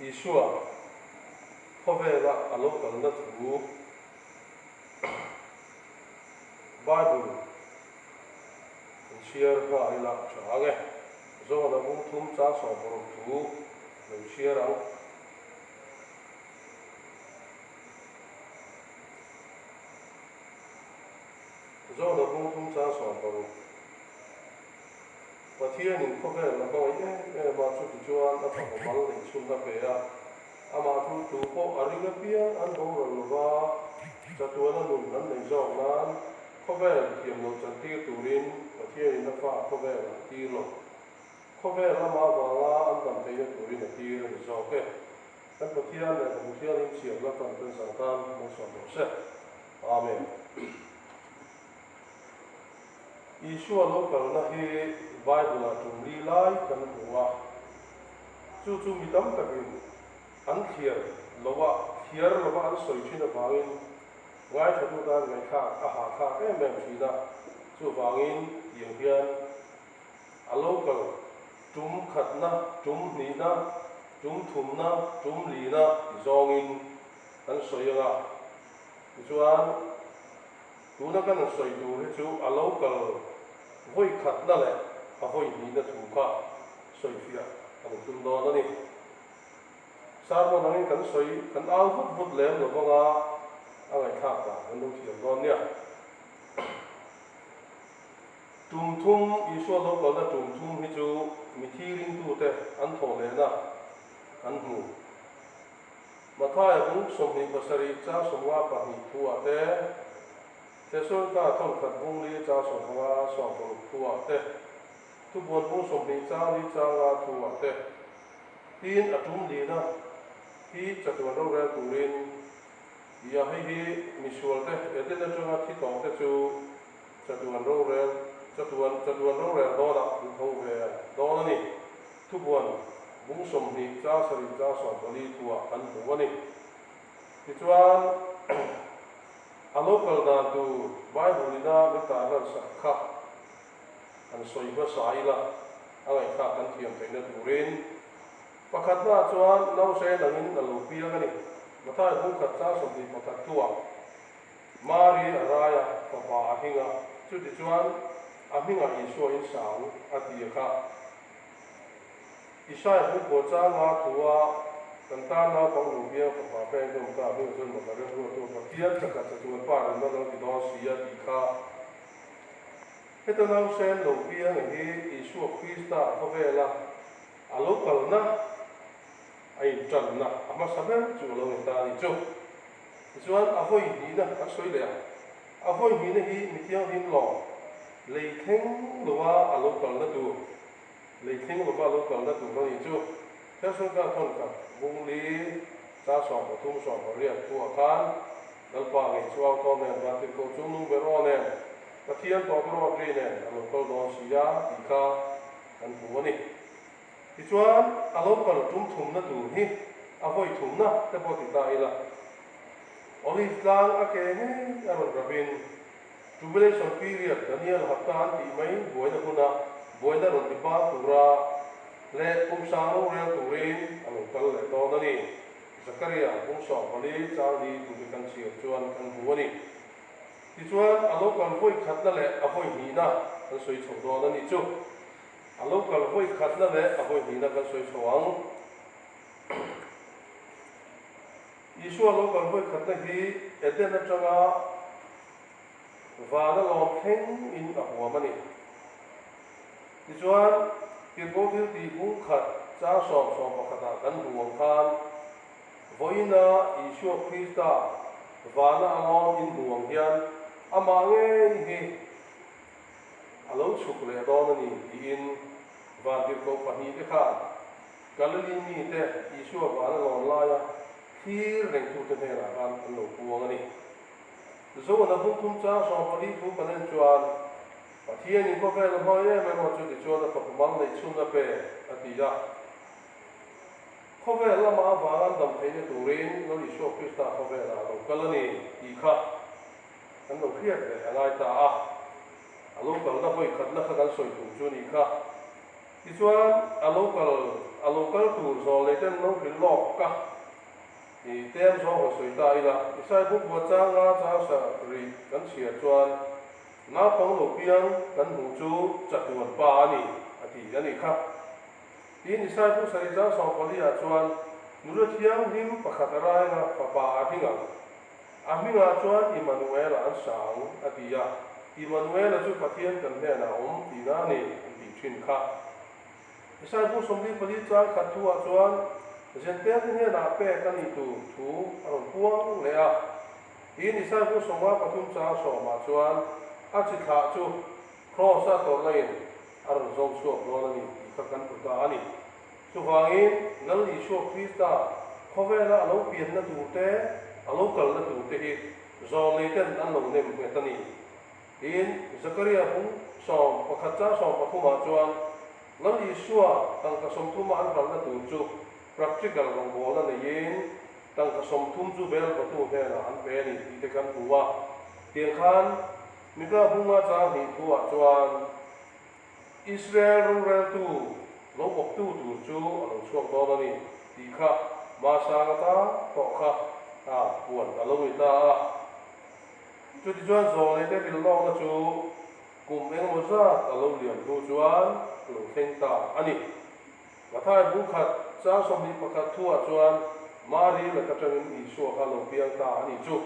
Isua Povela Alokan na tu Bible share ha ila change zo na bung thum cha so bor tu lo share ang zo na bung thum cha so bor Pathia ning Povela na ko ye ma chu tu chuan na pa mal ni chun na pe ya ama tu ko aringa pia an bo ro wa chatuana nun nan nei zo nan Povela kiam no chanti turin Pathia ning na fa Povela ti lo Povela ma wa la an tam te turin ti ro zo ke an Pathia na ko Pathia ning chiam la tam ten sang tan mo so mo se amen Isua lokal na hi Bible la tum li lai kan huwa chu mi tam takin an thiar lowa an soi thina wangin ngai thatu da ngai kha a ha kha em thina chu wangin yang hian a lokal tum khatna tum ni na tum thumna tum li na zongin an soianga chuan tuna kan soi tu he chu a lokal voi khatna le a voi ni na thu kha soi fia ang tum do na ni sarmo nangin kan soi kan al vut lem lo nga angai kha ta an lu thiam don nia tum thum Isua lokal na tum thum hi chu mi thi ring tu te an tho le na an hu mathai bung som ni pasari cha somwa pa hi thu a te Tesol ka thon khat bung li cha somwa so ko thu a te tu bon bung som ni cha li cha nga thu a te tin atum li na hi chatwa ro ra turin ya hi misual te ete na chunga thi tong te chu chatwa ro ra do da tho ve do na ni tu bon bung som ni cha sari cha so ko li thu a an bu ni ti chuan a local dan tu Bible ni na mi ta ran sa kha an soi ba sai la angai kha kan thiam te na turin pakhat na chuan no se langin na lo pia ngani mathai bung khat cha som ni pakhat tua mari araya papa ahinga chu ti chuan ahinga Isua in sang ati kha Isai bung ko cha nga thua kan ta na pang lu pia papa pe dum ta bu zun ma ka ru tu pa pia cha ka chuan pa ran na lo ti do sia ti kha heta na sen lo pia ngi Isua Krista Povela a local na ai chan na ama saber chu lo ta ni chu chuan a voi ni na a soi le a voi ni na hi mi tiang dim lo le theng lo wa a local na tu le theng lo wa local na tu lo ni chu theo số ca thôn cả bung lý cha sòng và thung sòng và riêng thua khan dal pa ngày chuao to nè và từ cầu chung nung bê ro nè và thiên to ro tri nè alo câu đó xia thì ca anh phụ nè thì chuan alo câu chung thùng na tu hi à voi thùng na te bo ti ta ila olive lang a ke he aron rabin tribulation period Daniel haftan ti mai boina kuna boina ron ti pa tura le kum sa no real tu rin alo kal le do na ni Zakaria kum so pali cha ni tu kan chi chuan kan hu ni ti chuan alo kal voi khat na le a voi hi na kan soi chho do na ni chu alo kal voi khat na le a voi hi na kan soi chhoang Isua alo kal voi khat na hi eten na changa va na lo theng in a huwa mani ti chuan ki bo thil ti bung khat cha som pakhat kan buang khan voina Isua Krista vana amon in buang hian ama nge hi alo chuk le do na ni in van ti ko pani te kha kalali ni te Isua vana lon la ya thir reng tu te ne ra kan lo buang ani zo na bung tum cha som pani tu panen chuan Pathia ni ko fel ma ye me mo chu ti chuan na pa mal nei chun na pe ati ya ko vel la ma va ran dam thei ne turin no Isua Krista ko vel la lo kalani I kha an lo khiat le angai ta a lo kal na voi khat na kha kan soi tu chu ni kha ti chuan a lo kal local tour zo le ten no bil lok ka thì tem zo ho soi ta ila isai bu bo cha nga cha sa ri kan chia chuan na pong lo piang kan hu chu chatuan pa ani ati ani kha tin isai bu sari cha so pali a chuan nuru thiam him pakhatara na papa ahinga aminga chuan Emmanuel an sang ati ya Emmanuel chu pathian kan he na ti na ni ti thin kha isai bu somli pali cha khathu a chuan zen pe he na pe kan ni tu thu aron puang le a in isai bu somwa pathum cha so ma chuan a chi kha chu cross a to lain aron zo so lo ni ka kan pu ta ani chu wangin nal li sho krista khovela lo pian na tu te alo kal na tu te hi zo le ten an lo nem pe tani in Zakaria pung som pakhat cha som pathuma chuan nal li shua tang ka som thuma an kal na tu chu practical rong bol na yin tang ka som thum chu bel patu he na an pe ni ti te kan buwa tiang khan mika bunga cha hi thuwa chuan Israel rung tu lo bok tu chu alo chuak do ni ti kha ma sa ta to kha buồn là lâu người ta chú thì chuan rồi để bị lo na chú cùng em một ra là lâu liền chú chuan lâu khen ta ani mà thay bún khát cha xong đi bắt khát thua chuan mari là các trang in Isua khá lâu piang ta ani chú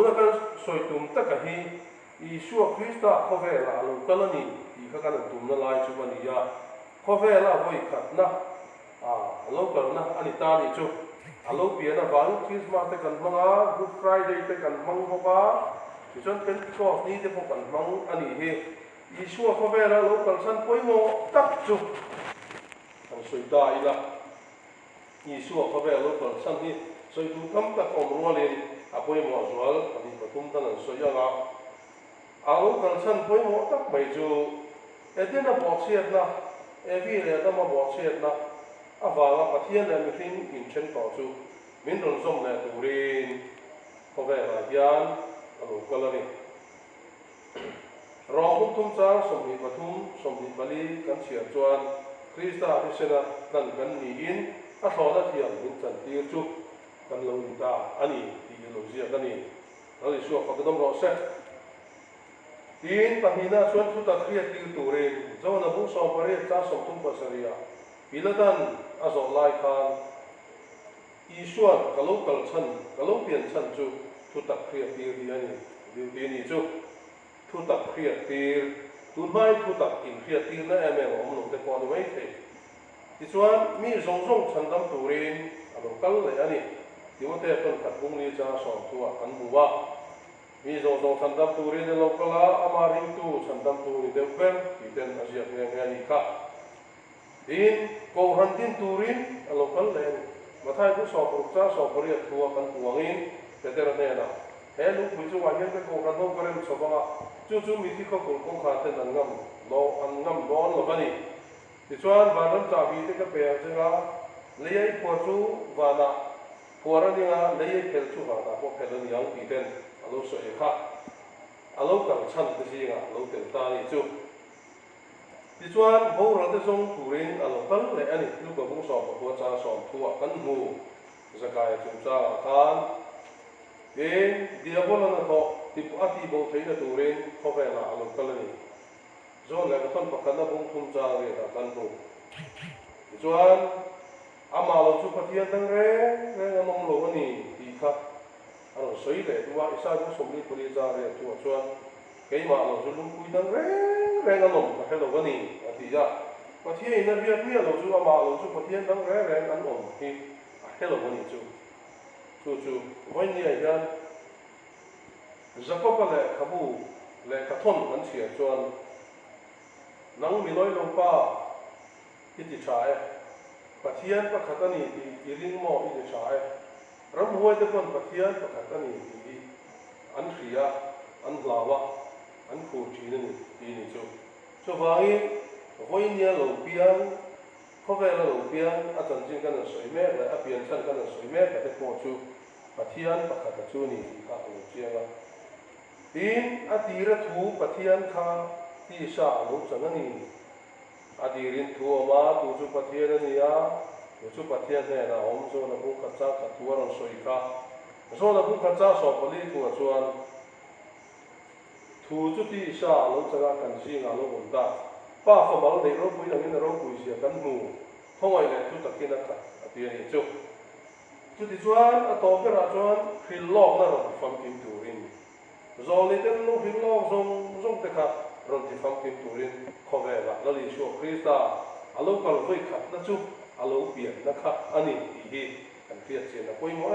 là cái soi tùm tất cả hi Isua Christa có vẻ là lâu cái là ni thì các cái tùm nó lại chú anh đi ya có vẻ là vui khát na lâu cái na ani ta đi chú alo pian awang Christmas te kan manga Good Friday te kan mang hoka chi chon Pentecost ni te kan mang ani he Isua ko vera lo kan san poi mo tak chu kan soi da ila Isua ko vera lo kan san ni soi tu kam ta ko mo le a poi mo zual ani patum tan soi anga alo kan san poi mo tak mai chu edena bo chiat na evi le da ma bo chiat na avanga pathian le mithin in chen to chu min ron som le turin ko ve la hian alo kalani ro hum thum cha som ni pathum som ni bali kan chia chuan Krista hi sena kan ni in a thona thiam min chan tir chu kan lo ni ta ani ti lo zia kan ni ali suak ka dom ro se tin pahina chuan thu ta khria tir turin zo na bu so pare cha som thum pasaria Pilatan azo lai khan Isuan kalau chan kalau pian chan chu thu tak khria tir di ani di ni chu thu tak khria tir tun mai thu tak in khria tir na em om lo te ko do mai the ti chuan mi zong zong chan dam turin alo kal le ani ti mo te kon khat bung ni cha so tu a kan buwa mi zong zong chan dam turin lo kala ama ring tu chan dam tu ni de ber ti ten asia nge ni kha in ko ran tin turin alo kal le mathai bu so pro cha so pori thua kan tuangin te te ne na he lu bu chu wa hian ke ko ran no karen so ba chu mi thi ko ko kha te nan ngam lo an ngam don lo bani ti chuan van ram cha bi te ka pe chenga lei po chu wa na pora ni nga lei pel chu wa na po pel ni yang ti ten alo so e kha alo kang chan te si nga lo te ta ni chu ti chuan ho ra te song turin alo kal le ani lu ko bu so ko cha so thua kan hu zakai chu cha khan e diabol na ko ti ati bo theina turin ko ve la alo kal ni zo le ka ton pakana bung thum cha re da kan hu ti chuan ama lo chu pathian dang re ngam lo ni ti kha alo soi le tu wa isa bu som ni puli cha re chu chuan cái mà nó dùng lung cùi đang reng ăn ổn phải là cái gì thì ra và thiên nhiên là việc này nó dùng mà nó dùng thiên đang reng ăn ổn thì phải là cái gì chú vấn đề là Jacob là kabu là cái thôn anh chị chuan nắng mi lối lông pa ít đi trái và thiên và khát anh thì riêng mò ít đi trái ram huay tới con và thiên và khát anh thì anh khía anh lava anh phụ chỉ nên đi này cho vậy với nhà lầu piang có vẻ là lầu piang ở trong trên cái là sỏi mẹ là ở bên trên cái là sỏi mẹ cái đấy có chú và thiên và cả chú này thì các lầu piang là tin ở tì ra thu và thiên kha tì sa lầu chẳng này adirin thu ama tu chu pathian ania tu chu pathian ne na om zo na bu khacha khatua ron soi kha zo na bu khacha so pali thu chuan thu chu ti sa lo chaga kan si nga lo bom ta pa fa mal nei ro pui angin ro pui sia kan mu thongai le chu takin a kha ati ni chu ti chuan a to pe ra chuan khil lok na ro fam kim turin zo le ten lo khil lok zong te kha ron ti fam kim turin khove la la li shu krista alo kal voi khat na chu alo pian na kha ani ti hi kan pia chen na koi mo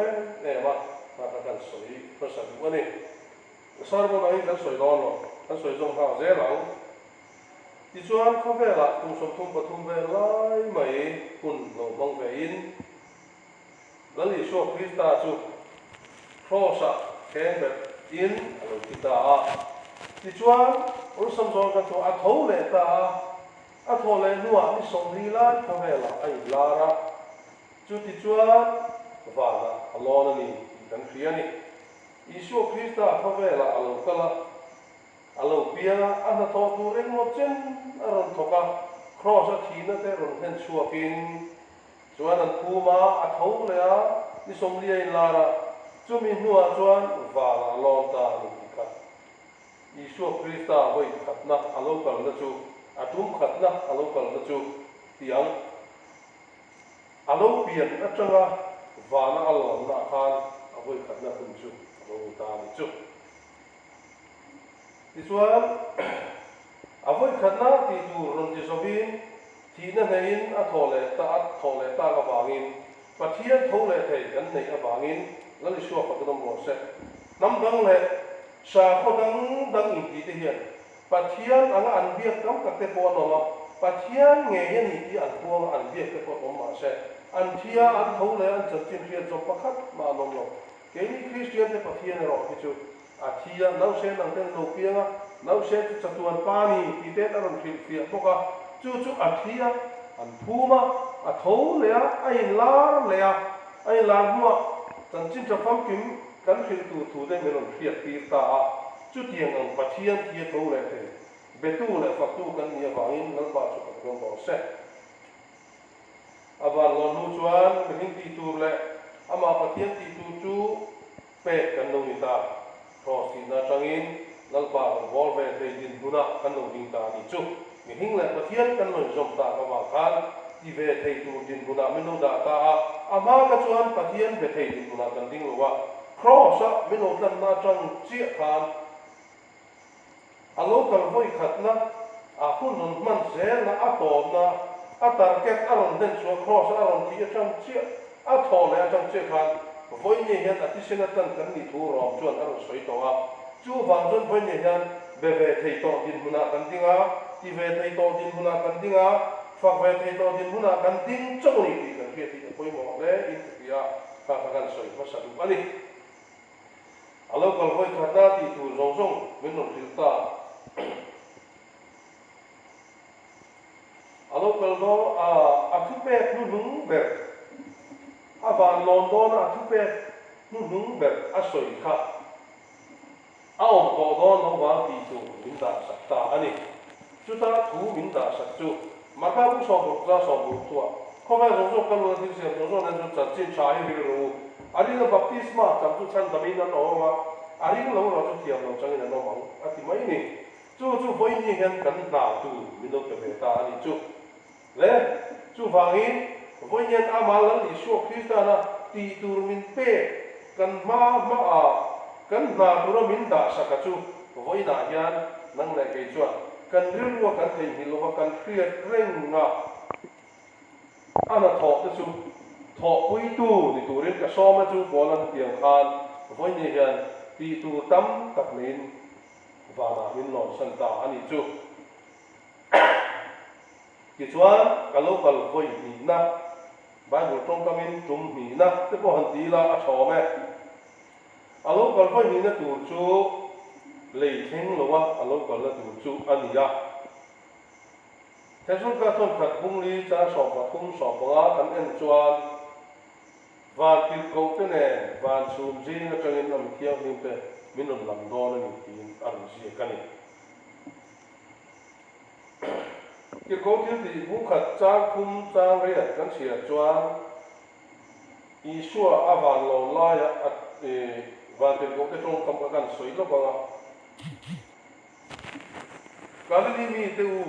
ne ma ta kan soi pa sa du ani sar bo nai kan soi don lo kan soi zong ha ze lang ti chuan khove la tung som thum pathum ve lai mai kun lo mong ve in la li shu krista chu cross a ken bet in alo kita a ti chuan ur sam zo kan to a tho le ta a tho le nuwa ni som ri la khove la ai la ra chu ti chuan va la alon ni kan khia ni Isu Krista khove la alo kala alo pia ana to tu ren mo chen aron thoka cross a thina te ron hen chuakin chuan an phuma a tho le a ni som ri ai la ra chu mi nuwa chuan va la lon ta ni ka Isu Krista voi khatna alo kal na chu atum khatna alo kal na chu tiang alo pian atanga va na alon na khan avoi khatna kun chu ta ni chu ti chuan avoi khatna ti tu ron ti sobin ti na nein a thole ta ka wangin pathian thole thei kan nei a wangin lali shuwa khatam mo se nam dang le sa khodang in ti te hian pathian anga an biak kam ka te po no ma pathian nge yan ni ti an puang an biak te po ma se an thia an thole an chin rian chom pakhat ma nom lo Kini Christian te pathian ro kichu athia nau se nang ten lo pianga nau se chatuan pani ti te aron thil fia poka chu athia an phuma a tho le a ai lar nuwa chan chin cha fam kim kan thil tu de meron fia ti ta chu tiang ang pathian ti tho le te betu le faktu kan ni wangin nal ba chu kan bo se awan lo nu chuan hin ti tu le ama pathian ti tu chu pe kan no ni ta cross na changin lalpa bol ve te din buna kan no ding ta ni chu mi hing le pathian kan no jom ta ka wa khan ti ve te tu din buna min no da ta ama ka chuan pathian ve te din buna kan ding lo wa cross a min no tan na chang chi khan alo kal voi khatna a hun non man zel na a to na a target aron den chu cross aron ti chang chi a tho le chang che khan voi ni hian ati sena tan kan ni thu rom chuan aro soi to a chu wang chuan voi ni hian be thei to din huna kan dinga ti ve thei to din huna kan dinga fak ve thei to din huna kan ding chau ni ti kan hi ti poi mo le in ti a ka kan soi pa sa du ani alo kal voi khatna ti tu zong min no thil ta alo kal do a thu pe nu nung ber avan London a thu pe nu nung ber a soi kha a om ko don no wa ti tu min da sa ta ani chu ta thu min da sa chu ma ka bu so bu tua ko va zo kan lo ti se zo na zo cha chin cha hi ro ari na baptisma tam tu chan da min na no wa ari lo ro chu tiam lo chang ina no ma a ti mai ni chu voi ni hen kan na tu min lo pe ta ani chu le chu wangin voi nyen amal li shu kristana ti tur min pe kan ma a kan na tur min da sa ka chu voi na hian nang le ke chuan kan rilwa kan thei hi lo kan kriat reng nga ana tho te chu tho pui tu ni turin ka so ma chu bolan tiang khan voi ni hian ti tu tam tak nin va na min non san ta ani chu ki chuan kalokal voi ni na Bible trong kamin tum mi na te po han ti la a tho me alo kal voi ni na tu chu lei theng lo wa alo kal la tu chu ania thế chúng ta thôn thật bung li cha sọ và khung sọ bá kan en chuan và tiêu cầu thế này và sum gì nó cho nên làm theo như thế mình làm đo nó thì ăn gì cái này cái câu thứ thì vũ khật trang thum trang với cái chuyện choan Isua avan lo la ya at van tiền câu cái trong cầm cái soi lo bằng cái này mi tu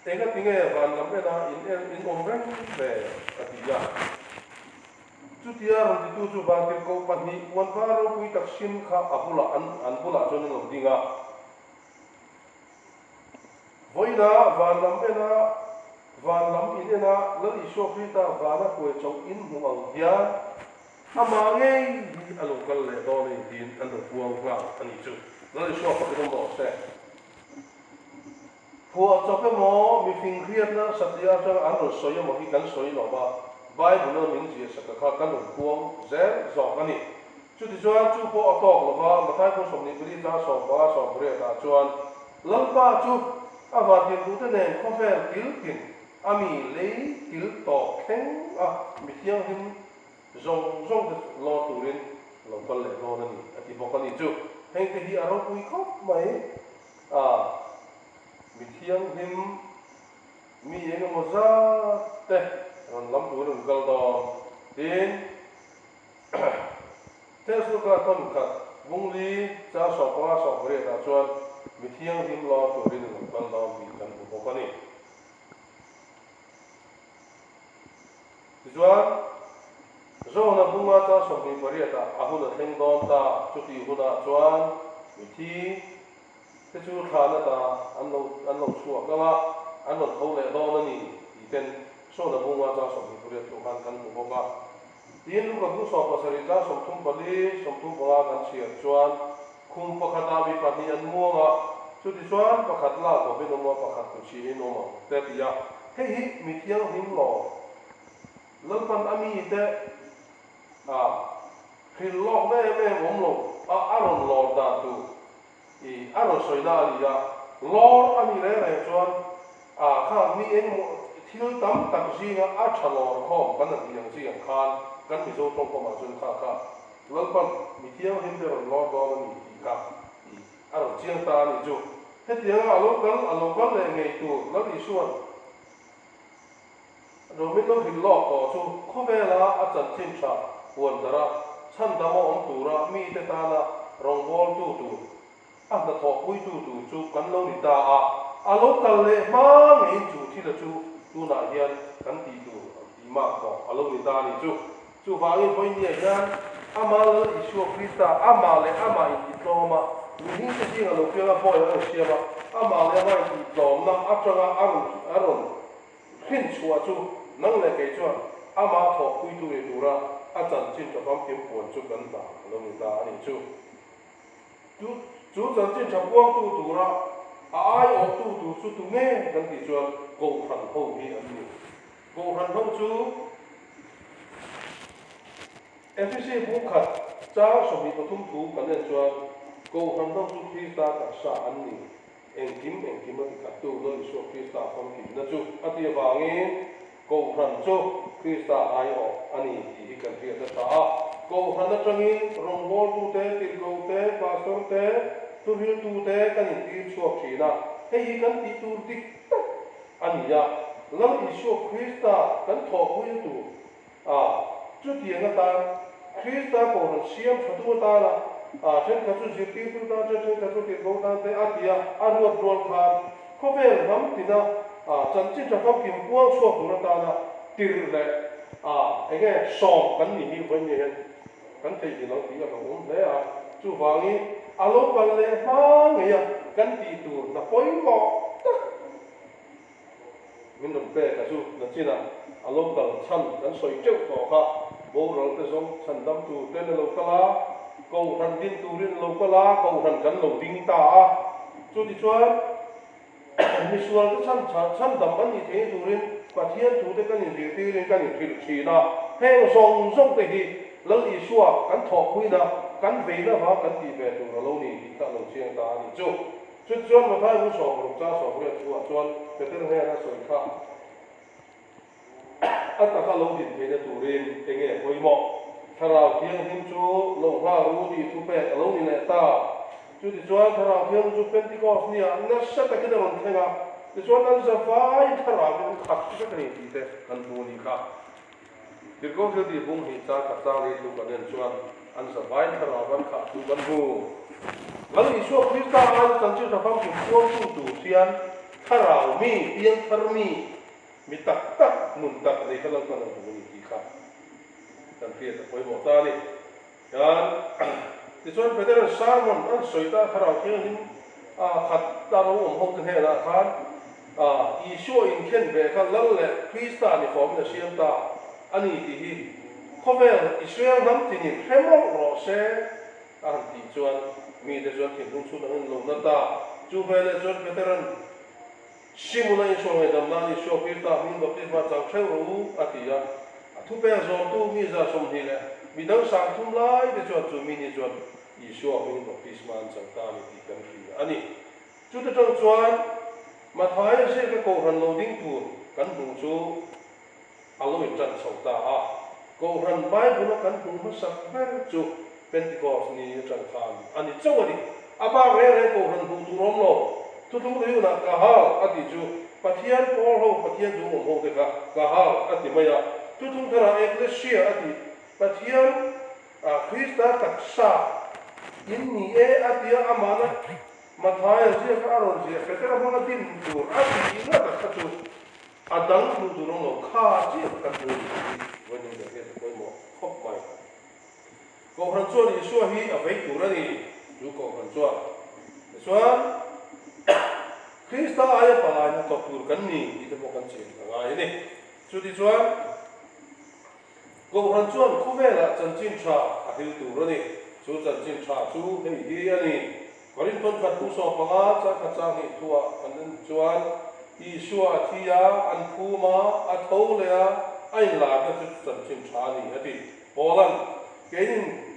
thế cái tiếng này van làm cái đó in omren về cái gì chút tia rồi thì tu van tiền câu pan hi quan phá rồi quy tắc sim kha apula an pula cho nên làm gì ngà với na van làm cái na van làm in na lấy Isua Christa van na quay trong in hùng ang dia ama ngay đi alo cái lệ đó này thì anh được buông ra anh chú lấy Isua phải không bỏ xe phù cho cái mỏ mi phình khiết na satya cho anh rồi soi mà khi cắn soi nó ba Bible nó mình chỉ sẽ có cắn được buông dễ dọc cái này chú thì cho chú phù tọt là ba mà thay phù sống đi đi ra sống ba sống bưởi ta cho anh lần ba chú à và tiền tú thế này không phải thiếu tiền ami lấy thiếu tọt khen mi thiang him rong cái lo tụ lên lòng con lệ lo này thì bỏ con đi chú hay cái gì ở đâu quý khóc mấy mi thiang him mi yang mo za te ron lam tu ron gal do tin te su ka ton ka bung li cha so pa so bre ta chuan mi thiang him lo tu rin ron gal do mi kan bu ko ni chuan zo na bunga cha so mi bre ta a hu na theng don ta chu ti hu na chuan mi thi te chu tha na ta an lo chuak ka anh vẫn thâu lệ đo nó nhỉ thì tên số là bung ra sống thì bây giờ tụi han căn một bông tiền lúc còn cũng sọp vào ra sống thung bali sống thung bala căn chiết chuan khung bạc hạt đào bị bạc thì ăn mua mà chút thì chuan bạc hạt là có bên ông bạc hạt cũng chỉ nó mà thế thì à thế hít mi thiang him lò lần pan ami thế khi lọ mẹ mồm lò aron lò đa tu aron soi đa đi à lò ami lẽ chuanข้ามีเองที่ตั้มตั้งซีงอาชลอร์ข้อกันนั่นอย่างซีอย่างคานกันมีโซ่ตรงประมาณจนข้าแล้วก็มีเที่ยวเห็นเรื่องล้อล้อมันมีอีกครับอารมณ์เชียงตานี่จู่เฮ็ดอย่างอารมณ์กันเลยไงตัวแล้วอีส่วนเราไม่ต้องเห็นล้อต่อจู่ข้อเวลาอาจารย์เช่นชาวันดาราชั้นดาวองตัวระมีแต่ตาละรองบอลตัวอันนั้นถอดปุ้ยตัวจู่กันเราดิตาอารมณ์กันเลยมาเงินจู่ที่เราจู่น่าเฮียนกันตีจู่ตีมากกว่าอารมณ์นิตานี่จู่ฟังอีกคนเนี่ยยันอามาเลยอิสุคริสต์อามาเลยอามาอิติโตมามีหิ้งจะจริงอารมณ์เพื่อนพ่อยังเสียมาอามาเลยมาอิติโตมาอัจฉริยะอารมณ์ขึ้นชัวจู่นั่งเลยกี่จู่อามาถอดคุยตัวเองดูระอาจารย์จินจะฟังเข็มปวดจู่กันตาอารมณ์นิตานี่จู่อาจารย์จินจะพวงตัวระai ở tu su tu nghe gần thì chuan cầu thần hậu hi anh đi cầu thần hậu chú FCC bố khát cha so mi có thung thú cái này chuan cầu thần hậu chú khi ta cả sa anh đi em kim mà thì khát tu nơi so khi ta phong kim na chú anh đi vàng nghe cầu thần chú khi ta ai ở anh đi thì cần thiết ta cầu thần nó chẳng nghe rong bol tu te tiền cầu te pastor te tu hiu tu te kan in ti chuak thina hei kan ti tu dik ania lam Isu Christa kan tho hui tu chu ti nga ta Christa ko ran siam thatu ta la chen ka chu ji ti tu ta chen ka chu ti go ta te atia aruat rol khan ko vel ram tina chan chin cha kam kim puang chuak tu ta na tir le ege som kan ni hi wen ni hen kan thei ti lo ti ka le chu wangi alo kan le ma ngia kan ti tu na poi mo min dum pe ka chu na china alo dal chan kan soi cheu to kha bo rol te song chan dam tu te lo kala ko ran din tu rin lo kala ko ran kan lo ding ta chu ti chuan mi sual te chan dam an ni the tu rin pa thian tu te kan ni ri ti rin kan ni thil chi na heng song te hi lo Isu kan tho hui na kan ve na ha kan ti ve tu lo ni ta lo chiang ta ni chu chuan ma thai mu so ru cha so ru chu chuan ke te he na soi kha ta ka lo din ve tu rin te nge hoi mo tharau thiang him chu lo ha ru di tu pe lo ni le ta chu ti chuan tharau thiang chu Pentecost ni na sa ta ke da ron thenga cái chỗ ăn giờ vai thà là cái khát cái này thì thế ăn bún đi khát thì có thứ gì bún thì cha khát cha đi tụ cái nên chỗ ăn giờ vai thà là ăn khát tụ ăn bún lần này số Christa ăn chân chữ là phong tục số tụ xiên thà là mi tiếng thà mi tắc tắc nụn tắc này cái lần cái này bún đi khátกันเพียรไปบอกตานี่กันที่ส่วนประเทศสามวันอันสวยตาคาราโอเกะนี่ขัดตาเราห้องกันให้ละครับอีชั่วอินเคนเบกันแล้วแหละคริสต์นี่ฟอร์มเนี่ยเสียงตาอันนี้ที่เขาเป็นอิสราเอลน้ำที่นี่เข้มงวดเสียอันที่ส่วนมีแต่ส่วนที่ลุ่งสุดอันลงนั่นตาจูเบลส่วนประเทศซิมุลัยส่วนในดำน้ำนี่ชั่วคริสต์มีแบบที่มาจากเชลรูอันที่ยาทุกเรื่องส่วนตัวมีจะสมทีเลยมีดังสังทุมไล่แต่จวนจูมีนี่จวนอิชัวมีแบบพิสมันสังตามีที่กันที่อันนี้จุดที่จวนมาท้ายเสียก็โกหันโลดิ้งปูกันหูจูอารมณ์จันทร์สังตาโกหันใบบุญกันหูมันสักแม่จูเป็นที่กอสนี่จังทานอันนี้เจ้าดิอาบ้าเรื่องโกหันหูจูร้องโลทุกเรื่องนักกะฮาลอันที่จูปะเทียนโอโลปะเทียนจูโอโหเด็กกะฮาลอันที่ไม่ยากทุกท่านเอกเลเซียอดีปะเทียนคริสต์ตักษาอินนี่อดีอามานะมาท้ายเสียก็อารมณ์เสียเกิดอะไรมาดิ้นดูอดีอินะตักษาอดังดูดูน้องข้าเสียกันดูวันนี้เด็กจะไปหมอครบไปก็หันส่วนอีส่วนที่เอาไปดูแล้วนี่ดูก็หันส่วนคริสต์อายปลายนะก็พูดกันนี่ที่จะบอกกันเสียงอะไรนี่สุดที่ส่วนก็หันส่วนคู่แม่ละจันจินชาอาทิตย์ตัวนี้สู้จันจินชาสู้ให้ดีอันนี้ก่อนที่ต้นขัดผู้สอบปะจะขัดจ้างให้ทัวอันนั้นส่วนอีชัวที่ยาอันคู่มาอัดโตเลยไอ้หลานก็จะจันจินชานี่อาทิตย์พอลันเก่ง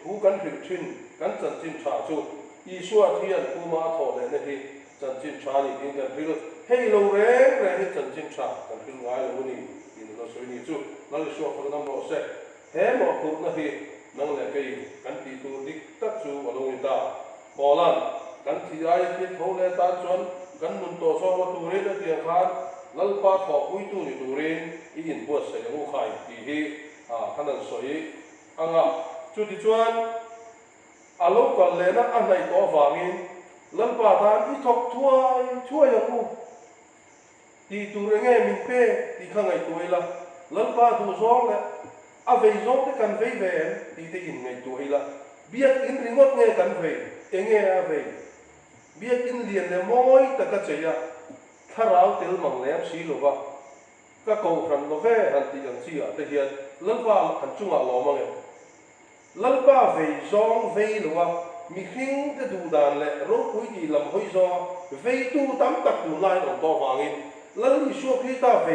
ถูกันผิดชินกันจันจินชาสู้อีชัวที่อันคู่มาถอดเลยนะที่จันจินชานี่กินกันพิลให้เราเร่งให้จันจินชากันพิลง่ายเลยนี่กินเราสวยนี่สู้นั่นเลยชัวคนนั้นเราเสร็จเฮ้หมอคุณนะที่นั่งเลยกันกันที่ตัวดิตัดสู้อารมณ์ตาบอลันกันที่ไอ้ที่เขาเลยตาชวนกันมุนโตซ้อมตัวเรนที่อาคารลัลปาขอคุยตัวนี่ตัวเรนอีอินปวดเสียงหูไข่ที่ขนาดสวยอ่ะจุดที่ชวนอารมณ์กันเลยนะอันไหนตัวฝังอินลัลปาทานอีทบช่วยอย่างกูที่ตัวเรนไงมิเป้ที่ข้างไอ้ตัวละลัลปาตัวซ้อมเลยอาเวจงที่กันเวที่ที่อินไงตัวละเบียดอินริงดไงกันเวเองไงอาเวเบียดอินเรียนเลยมอยแต่ก็เจียถ้าเราเติลมังเลี้ยงสีหรือว่าก็โกหันโลเวหันที่ยังเจียแต่เฮียลัลปาหันจุงอ่ะล้อมังเองลัลปาเวจงเวหรือว่ามีหิ้งจะดูดานเลยรู้คุยดีลำห้อยจอเวตูตั้มตักดูนายของตัวฟังอินลัลลิชัวคริสตาเว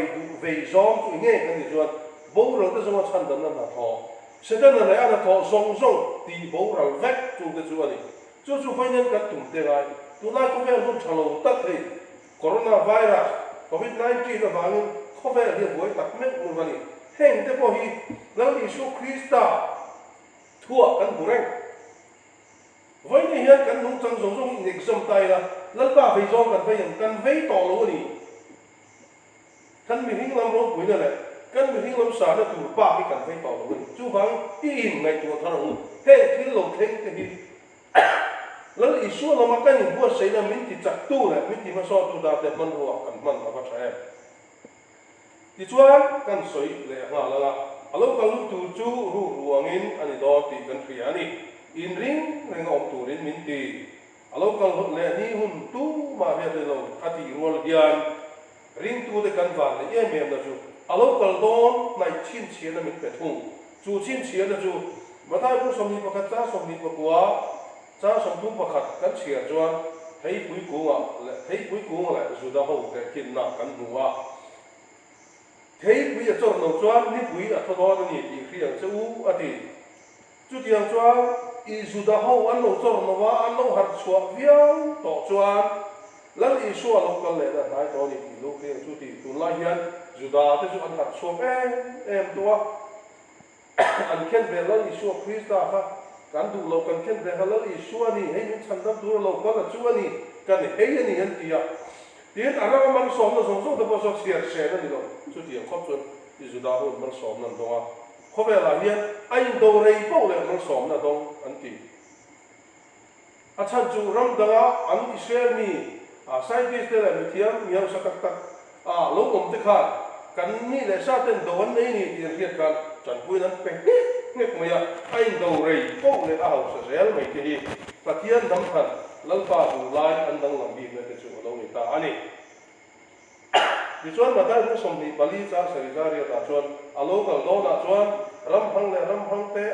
จงตัวเงี้ยกันที่ส่วนบ่เราจะสมชันดันนั่นนะท้อเสด็จนั่นแหละอันนั้นท้อทรงตีบ่เราแวกจูงจะชวนนี่จู่ๆไฟนั้นกันตุ่มเตะไงตัวนั้นก็แค่รุ่นฉลองตัดเลยโคโรนาไวรัสโควิด-19ระบาดนี่เขาแค่เรียกว่าตัดเม็ดมันนี่เห็นแต่พอฮีแล้วอิสุคริสต์ทั่วกันบุเรงไว้ในเฮียกันนุ่งจังสงเด็กสมตายละแล้วป้าไปจองกันไปอย่างกันไว้ต่อรู้นี่กันมีหิ้งลำร้อนปุ๋ยนั่นแหละกันมีหิ้งลำสารนั่นคือป้าให้กันไว้ต่อรู้นี่จู่ฟังอีอินในตัวท่านรู้เฮ้ที่เราเท่งที่แล้วอิสุเรามากันอย่างบัวเสียนะมินติจักตู้เลยมินติมาสอดตัวดาวแต่มันหัวกันมันเอาไปใช้ที่ชวนกันสวยเลยฮะแล้วล่ะอารมณ์กันลุกตู่จู่รู้รวงินอันนี้ดอตีกันเขียนี่อินริงเรื่องออกตัวรินมินตีอารมณ์กันหุ่นเลยนี่หุ่นตู้มาเรียนเราอธิรัวเรียนริงตู้เด็กกันฝันเลยเมียนะจู่อารมณ์กันโดนในชิ้นเชียนมินเป็ดหุ่นจู่ชิ้นเชียนนะจู่มาได้ผู้สมนิปขัดจ้าสมนิปกัวจ้าสมทุกประคัดกันเชียจวนให้ปุยกูอ่ะให้ปุยกูแหละสุดาหูแต่กินหนักกันหัวเฮ้ยปุยจะจนหนุ่มจวนนี่ปุยอ่ะทอดนี่อีกเรื่องจะอู้อดีจุดยังจวนอีสุดาหูอันหนุ่มจนหนุ่มว่าอันหนุ่มหัดชัวเวียงต่อจวนแล้วอีชัวลงกันเลยนะท้ายตอนนี้ลูกเรียนจุดที่ตุลาเฮียนสุดาที่จุดอันหัดชัวเอ็มตัวอันเข็นเบลล์อีชัวคริสต์ค่ะการดูเรากันเช่นเรื่องแล้วอีชัวนี่ให้มันชันดับดูเราก็จะชัวนี่กันเฮียนี่ยันตีอ่ะ tiến anh nó mang xóm nó sống sống đó bao giờ xe nó đi đâu chút tiền khóc chuột thì dù đó hơn mang xóm nằm đâu à có vẻ là hiện anh đâu đây bao giờ mang xóm là đâu anh thì à chân chú ram đó anh Israel mi à sai biết thế là mi thiam nhiều sắc tắc à lúc ông tức khăn cần mi để sao tên đồ anh ấy thì hiện khăn chẳng quên anh phải nghe mày à anh đâu đây bao giờ à học sẽ mày thì và thiên đâm khăn lần ba đủ lại anh đang làm việc với cái chỗ đâu người ta anh ấy di chuan mà ta cũng sống thì bali cha xảy ra rồi ta chuan alo kalau đó là chuan ram hang te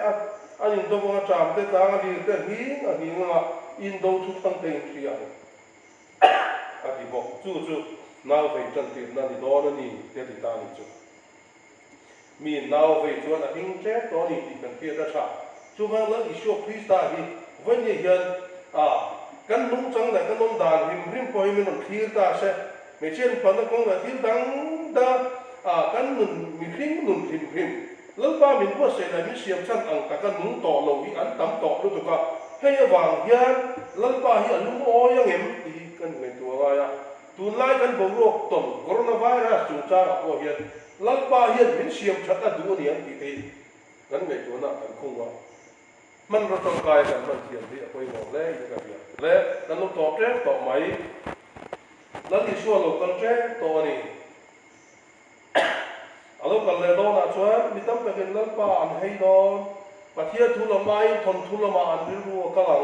anh in đâu có chạm te ta đi te hi nga in đâu thu thang te khi à đi bộ chú nào về chân tiền na đi đó ni te đi ta ni chú mình nào về chuan là hình chết đó ni thì cần kia ra sao chú mang lấy issue Krista thì vấn đề hiện kan nung chang la kan nung dan him poi min on thir ta se me chen pan kong la thil dang da kan nun mi hrim lal pa min ko se la mi siam chan ang ta kan nung to lo hi an tam to lu to ka he wang hian lal pa hi an o yang em ti kan ngai tu wa ya tu lai kan bo ro ton coronavirus chu cha ko hian lal pa hian min siam that a du ni an ti te kan ngai tu na kan khung waมันเราต้องการกันมันเทียมที่ไปมองเล่ยังไงเล่แล้วเราต่อเจ้ต่อไหมแล้วที่ช่วยเรากันเจ้ต่อนี่เรากันเลยโดนชวนมีตั้งแต่เป็นเรื่องป่าอันให้โดนประเทศทุลไม้ทนทุลมาอันไม่รู้กำลัง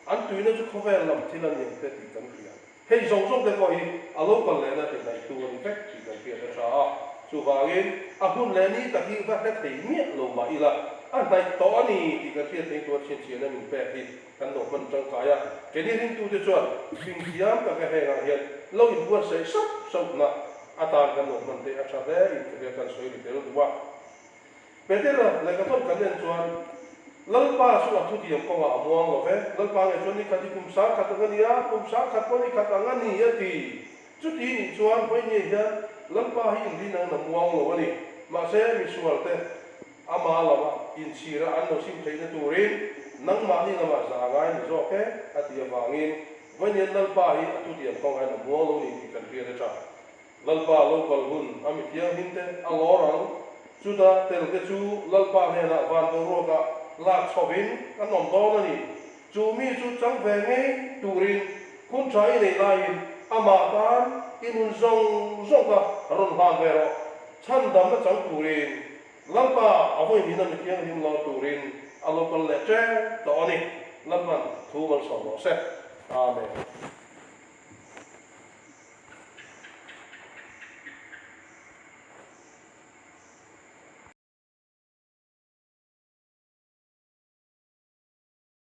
อันตุยนั่นจะเขาแฝงลำที่นั่นยังเต็มที่กันเพียงให้ส่งส่งเด็กก็อีเรากันเลยนั่นเป็นในตัวนี่แค่ที่กันเพียงแต่ช้าสุภาพหุ่นเลนี่ตะกี้ว่าแค่ตีเมียลงมาอีละอันในตอนนี้ที่กระเทียมในตัวเชียนนั้นมีแปลกที่กันดอกมันจังกายะแค่นี้ทิ้งตัวจะชวนสิ่งที่ยามกับแห่งเฮียนเราอินวัวใส่ซับนะอาตารกันดอกมันเตะอาชาเดอินเรียกันสวยดีเดี๋ยวดูว่าเป็นที่เราในกระทบกันเรียนชวนลัลป้าสุดทุติยมก็ว่าม่วงหรอเว้ลัลป้าในชวนนี้ขัดที่คุมสาขัดกันนี้คุมสาขัดคนนี้ขัดกันนี้ที่จุดที่นี่ชวนไปเนี่ยเฮียลัลป้าให้อินดีนั่นม่วงหรอวะนี่มาเสียมีส่วนเตะอามาละว่าอินชีระอันโนซิมเทนตูรินนังมานี่ละมาสาง่ายนี่โอเคอาทิตย์วางินวันนี้ลัลป้าให้ทุติยมก็ให้ม่วงลงนี่ที่กันเรียนจ้าลัลป้าโลกอลหุ่นอามิเทียหินเตอัลลอรังจุดาเตลเกจูลัลป้าเนี่ยนะวันตัวโรกะลากชอบินกันนอมโตนั่นนี่จูมีจุดจังเวงให้ตูรินคุณชายในลายอามาตานอินุนซงกะรุนฮานเวโรฉันดำนะจังตูรินลัลป้าเอาไว้มีนั่นเพียงหิมลอตูรินอัลลอฮ์ก็เลเจตอนนี้ลัลมันทูมันสองโลเซอาเมน